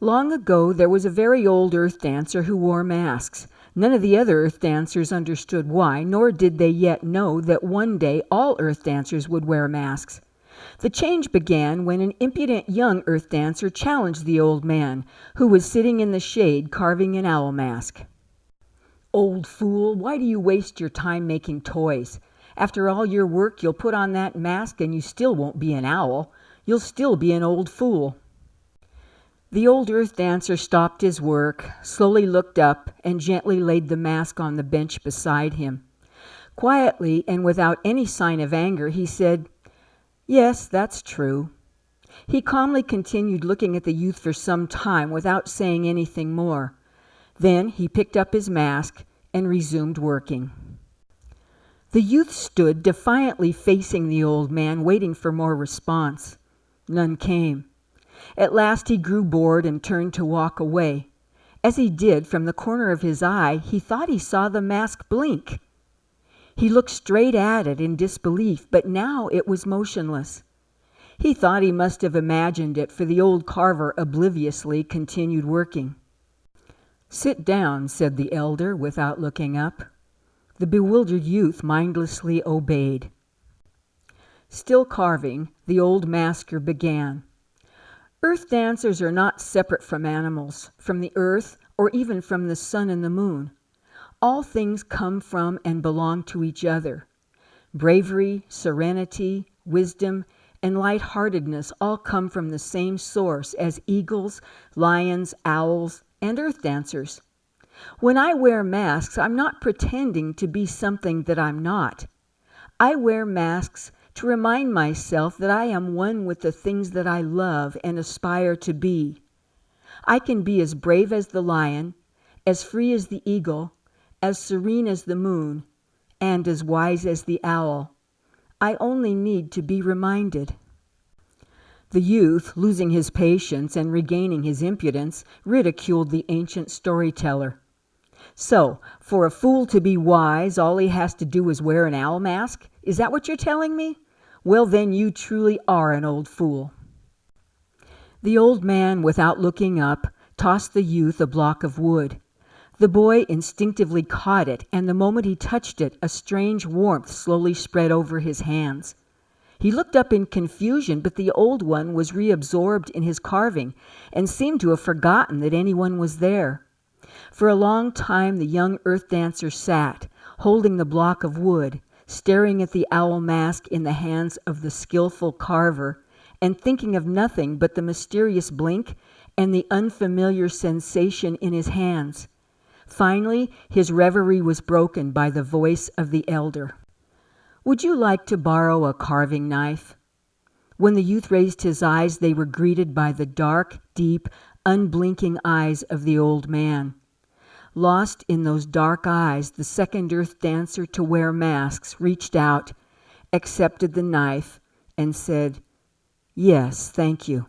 Long ago there was a very old earth dancer who wore masks. None of the other earth dancers understood why, nor did they yet know that one day all earth dancers would wear masks. The change began when an impudent young earth dancer challenged the old man, who was sitting in the shade carving an owl mask. "Old fool, why do you waste your time making toys? After all your work, you'll put on that mask and you still won't be an owl. You'll still be an old fool." The old earth dancer stopped his work, slowly looked up, and gently laid the mask on the bench beside him. Quietly and without any sign of anger, he said, "Yes, that's true." He calmly continued looking at the youth for some time without saying anything more. Then he picked up his mask and resumed working. The youth stood defiantly facing the old man, waiting for more response. None came. At last he grew bored and turned to walk away. As he did, from the corner of his eye, he thought he saw the mask blink. He looked straight at it in disbelief, but now it was motionless. He thought he must have imagined it, for the old carver obliviously continued working. "Sit down," said the elder, without looking up. The bewildered youth mindlessly obeyed. Still carving, the old masker began. Earth dancers are not separate from animals, from the earth, or even from the sun and the moon. All things come from and belong to each other. Bravery, serenity, wisdom, and light-heartedness all come from the same source as eagles, lions, owls, and earth dancers. When I wear masks, I'm not pretending to be something that I'm not. I wear masks to remind myself that I am one with the things that I love and aspire to be. I can be as brave as the lion, as free as the eagle, as serene as the moon, and as wise as the owl. I only need to be reminded. The youth, losing his patience and regaining his impudence, ridiculed the ancient storyteller. "So, for a fool to be wise, all he has to do is wear an owl mask? Is that what you're telling me? Well, then you truly are an old fool." The old man, without looking up, tossed the youth a block of wood. The boy instinctively caught it, and the moment he touched it, a strange warmth slowly spread over his hands. He looked up in confusion, but the old one was reabsorbed in his carving and seemed to have forgotten that anyone was there. For a long time the young earth dancer sat, holding the block of wood, staring at the owl mask in the hands of the skillful carver, and thinking of nothing but the mysterious blink and the unfamiliar sensation in his hands. Finally, his reverie was broken by the voice of the elder. "Would you like to borrow a carving knife?" When the youth raised his eyes, they were greeted by the dark, deep, unblinking eyes of the old man. Lost in those dark eyes, the second earth dancer to wear masks reached out, accepted the knife, and said, "Yes, thank you."